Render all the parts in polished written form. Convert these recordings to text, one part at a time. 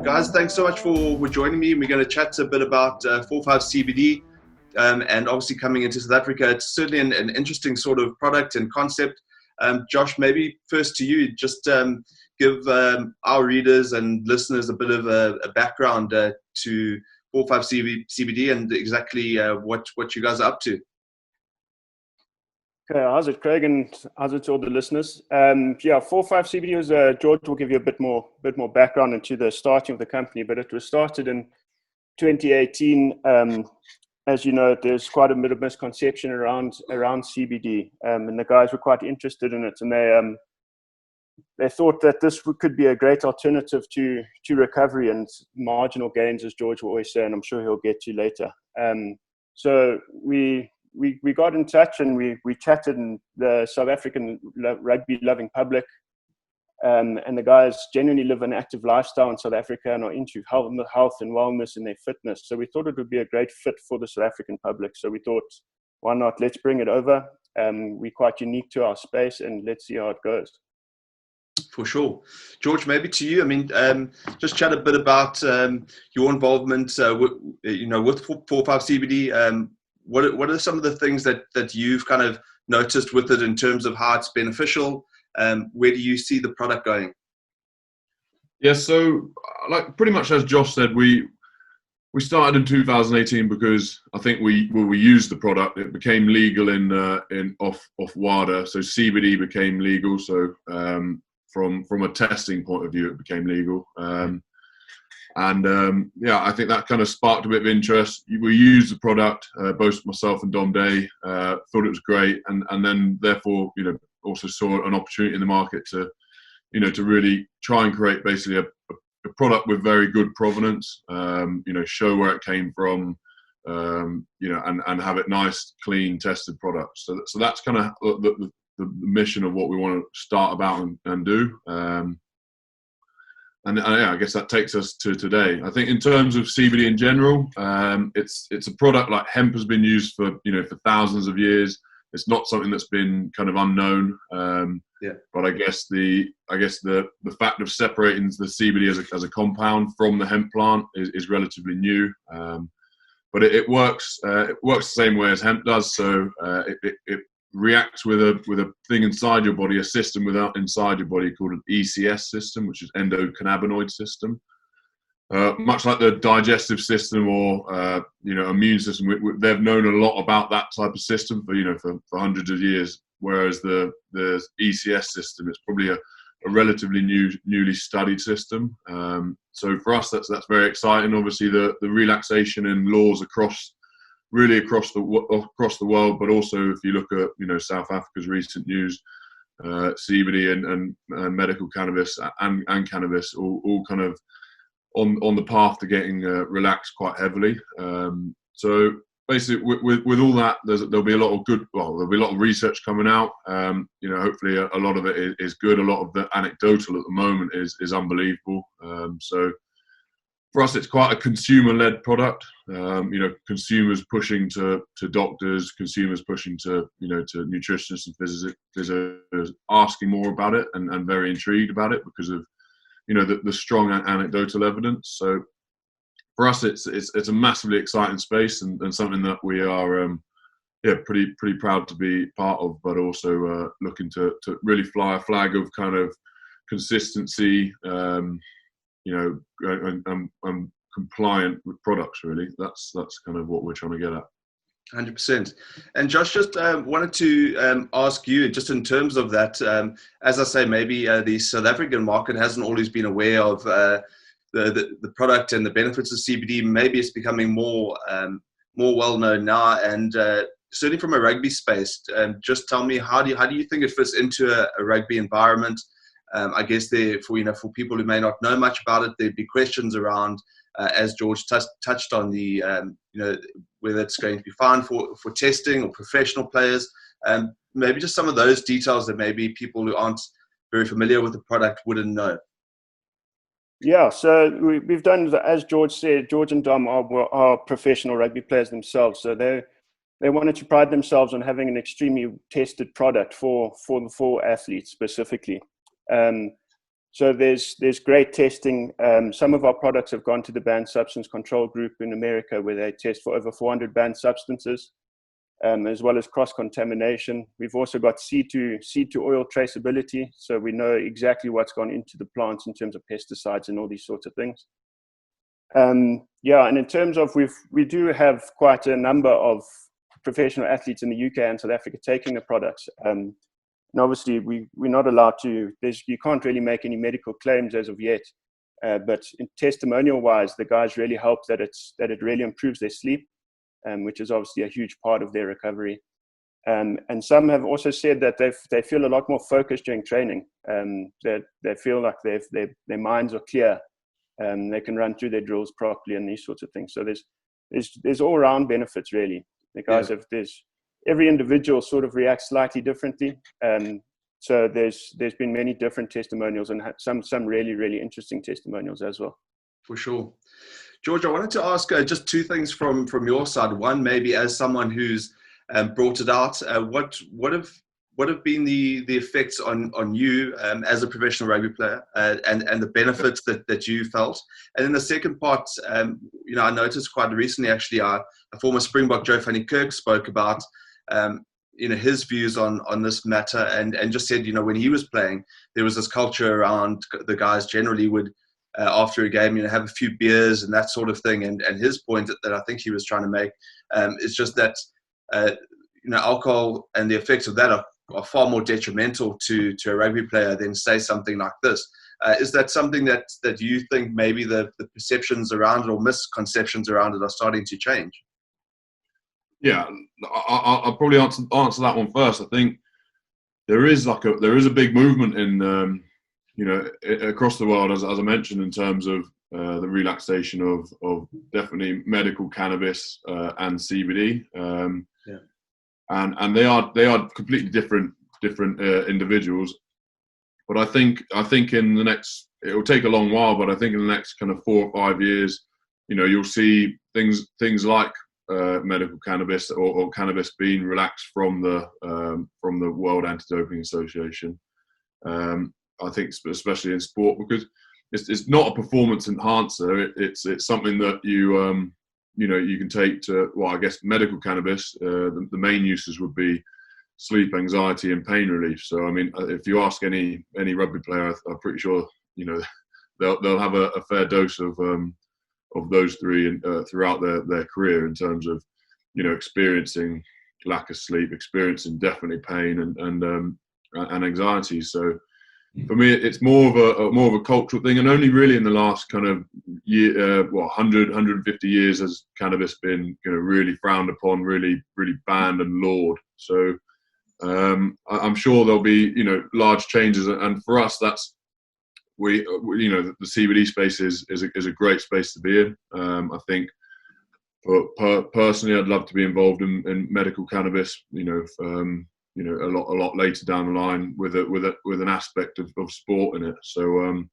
Guys, thanks so much for joining me. We're going to chat a bit about 4-5 CBD, and obviously coming into South Africa, it's certainly an interesting sort of product and concept. Josh, maybe first to you, just give our readers and listeners a bit of a background to 4-5 CBD and exactly what you guys are up to. Okay, how's it, Craig, and how's it to all the listeners? 4-5 CBD was George will give you a bit more background into the starting of the company, but it was started in 2018. As you know, there's quite a bit of misconception around CBD, and the guys were quite interested in it, and they thought that this could be a great alternative to recovery and marginal gains, as George will always say, and I'm sure he'll get to later. So we got in touch and we chatted in the South African rugby loving public, and the guys genuinely live an active lifestyle in South Africa and are into health and wellness and their fitness. So we thought it would be a great fit for the South African public. So we thought, why not? Let's bring it over. We're quite unique to our space, and let's see how it goes. For sure. George, maybe to you. I mean, just chat a bit about your involvement with 4-5 CBD. What are some of the things that you've kind of noticed with it in terms of how it's beneficial? Where do you see the product going? Yeah, so like pretty much as Josh said, we started in 2018 because I think we used the product. It became legal in off WADA, so CBD became legal. So from a testing point of view, it became legal. I think that kind of sparked a bit of interest. We used the product, both myself and Dom Day, thought it was great, and then therefore, also saw an opportunity in the market to really try and create basically a product with very good provenance, show where it came from, and have it nice, clean, tested products. So that's kind of the mission of what we want to start about and do. I guess that takes us to today. I think in terms of CBD in general, it's a product like hemp has been used for thousands of years. It's not something that's been kind of unknown. But I guess the fact of separating the CBD as a compound from the hemp plant is relatively new. But it works the same way as hemp does. So it reacts with a thing inside your body, a system inside your body called an ECS system, which is endocannabinoid system. Much like the digestive system or immune system, they've known a lot about that type of system for hundreds of years. Whereas the ECS system is probably a relatively newly studied system. So for us, that's very exciting. Obviously, the relaxation in laws across the world, but also if you look at South Africa's recent news, CBD and medical cannabis and cannabis all kind of on the path to getting relaxed quite heavily. So basically, with all that, there'll be a lot of research coming out. Hopefully a lot of it is good. A lot of the anecdotal at the moment is unbelievable. So for us, it's quite a consumer-led product. Consumers pushing to doctors, consumers pushing to nutritionists and physicians, asking more about it and very intrigued about it because of the strong anecdotal evidence. So for us, it's a massively exciting space and something that we are pretty proud to be part of, but also looking to really fly a flag of kind of consistency. And compliant with products, really. That's kind of what we're trying to get at. 100%. And Josh, just wanted to ask you, just in terms of that, as I say, maybe the South African market hasn't always been aware of the product and the benefits of CBD. Maybe it's becoming more well known now, and certainly from a rugby space. Just tell me, how do you think it fits into a rugby environment? I guess for people who may not know much about it, there'd be questions around, as George touched on, the whether it's going to be fine for testing or professional players. Maybe just some of those details that maybe people who aren't very familiar with the product wouldn't know. Yeah, so we've done, as George said, George and Dom are professional rugby players themselves, so they wanted to pride themselves on having an extremely tested product for athletes specifically. So there's great testing. Some of our products have gone to the Banned Substance Control Group in America, where they test for over 400 banned substances, as well as cross-contamination. We've also got seed to oil traceability, so we know exactly what's gone into the plants in terms of pesticides and all these sorts of things. And in terms of, we do have quite a number of professional athletes in the UK and South Africa taking the products. And obviously, we're not allowed to. You can't really make any medical claims as of yet. But testimonial-wise, the guys really hope that it really improves their sleep, which is obviously a huge part of their recovery. And some have also said that they feel a lot more focused during training. That they feel like their minds are clear. They can run through their drills properly and these sorts of things. So there's all-round benefits, really. The guys every individual sort of reacts slightly differently. So there's been many different testimonials, and some really, really interesting testimonials as well. For sure. George, I wanted to ask just two things from your side. One, maybe as someone who's brought it out, what have been the effects on you as a professional rugby player, and the benefits that you felt? And then the second part, I noticed quite recently, actually, a former Springbok, Joe van Kirk, spoke about his views on this matter, and just said, when he was playing, there was this culture around the guys generally would, after a game, have a few beers and that sort of thing. And his point that I think he was trying to make is just that, alcohol and the effects of that are far more detrimental to a rugby player than, say, something like this. Is that something that you think maybe the perceptions around it or misconceptions around it are starting to change? Yeah, I'll probably answer that one first. I think there is a big movement in across the world, as I mentioned, in terms of the relaxation of definitely medical cannabis and CBD, and they are completely different individuals. But I think in the next, it will take a long while, but I think in the next kind of 4 or 5 years, you'll see things like medical cannabis or cannabis being relaxed from the World Anti-Doping Association. I think especially in sport, because it's not a performance enhancer. It's something that you can take to, well, I guess medical cannabis. The main uses would be sleep, anxiety, and pain relief. So I mean, if you ask any rugby player, I'm pretty sure they'll have a fair dose of those three throughout their career, in terms of experiencing lack of sleep, experiencing definitely pain and anxiety. So for me, it's more of a cultural thing, and only really in the last kind of year, 150 years has cannabis been really frowned upon, really banned and lauded. So I'm sure there'll be large changes, and for us, that's the CBD space is a great space to be in. I think, personally, I'd love to be involved in medical cannabis. A lot later down the line with an aspect of sport in it. So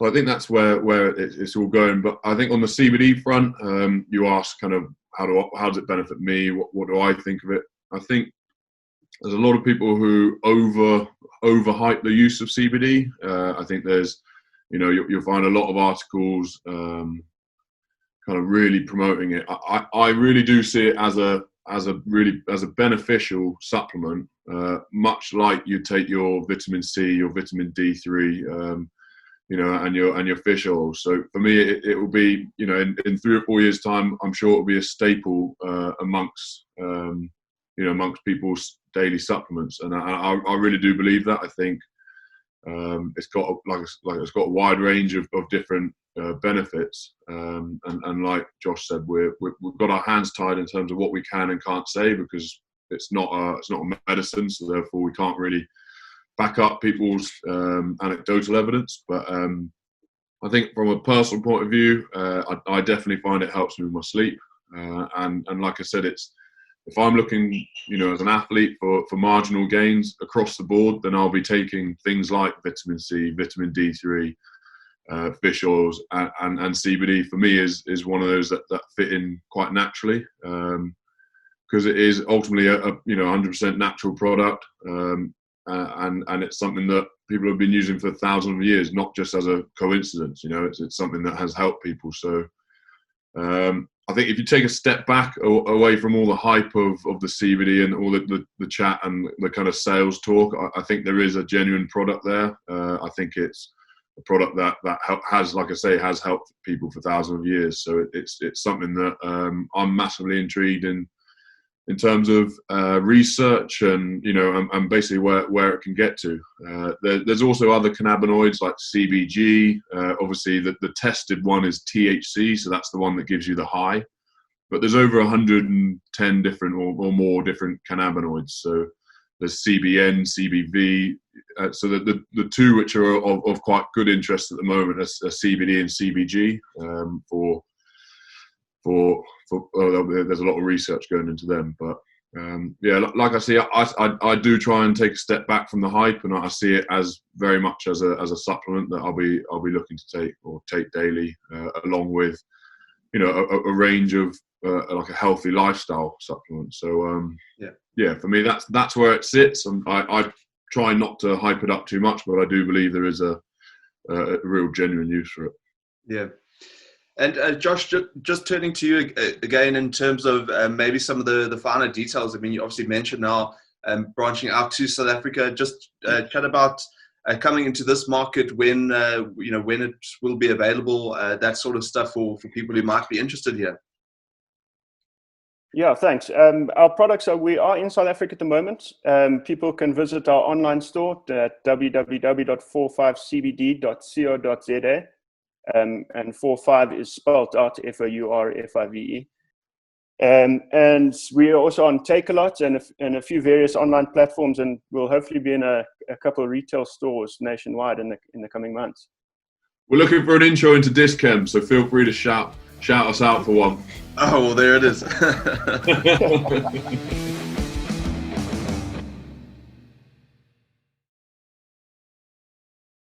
I think that's where it's all going. But I think on the CBD front, you asked kind of how does it benefit me? What do I think of it? I think there's a lot of people who overhype the use of CBD. I think there's, you'll find a lot of articles kind of really promoting it. I really do see it as a beneficial supplement, much like you take your vitamin C, your vitamin D3, and your fish oil. So for me, it will be, in 3 or 4 years' time, I'm sure it will be a staple amongst people's daily supplements, and I really do believe that. I think it's got a wide range of different benefits, and like Josh said, we've got our hands tied in terms of what we can and can't say, because it's not a medicine, so therefore we can't really back up people's anecdotal evidence. But I think from a personal point of view, I definitely find it helps me with my sleep, and like I said, if I'm looking, as an athlete for marginal gains across the board, then I'll be taking things like vitamin C, vitamin D3, fish oils, and CBD. For me, is one of those that fit in quite naturally, because it is ultimately a 100% natural product, and it's something that people have been using for thousands of years, not just as a coincidence. You know, it's something that has helped people. So I think if you take a step back away from all the hype of the CBD and all the chat and the kind of sales talk, I think there is a genuine product there. I think it's a product that has, like I say, has helped people for thousands of years. So it's something that I'm massively intrigued in terms of research and, you know, and basically where it can get to. There's also other cannabinoids like CBG. Obviously, the tested one is THC, so that's the one that gives you the high. But there's over 110 different or more different cannabinoids. So there's CBN, CBV. So the two which are of quite good interest at the moment are CBD and CBG there's a lot of research going into them, but like I say, I do try and take a step back from the hype, and I see it as very much as a supplement that I'll be looking to take daily, along with, you know, a range of like a healthy lifestyle supplement. So for me that's where it sits, and I try not to hype it up too much, but I do believe there is a real genuine use for it. Yeah. And Josh, just turning to you again in terms of maybe some of the finer details. I mean, you obviously mentioned now branching out to South Africa. Just chat about coming into this market, when when it will be available, that sort of stuff for people who might be interested here. Yeah, thanks. Our products we are in South Africa at the moment. People can visit our online store at www.fourfivecbd.co.za. And 45 is spelled out FOURFIVE. And we are also on Takealot and a few various online platforms, and we'll hopefully be in a couple of retail stores nationwide in the coming months. We're looking for an intro into Dischem, so feel free to shout us out for one. Oh, well, there it is.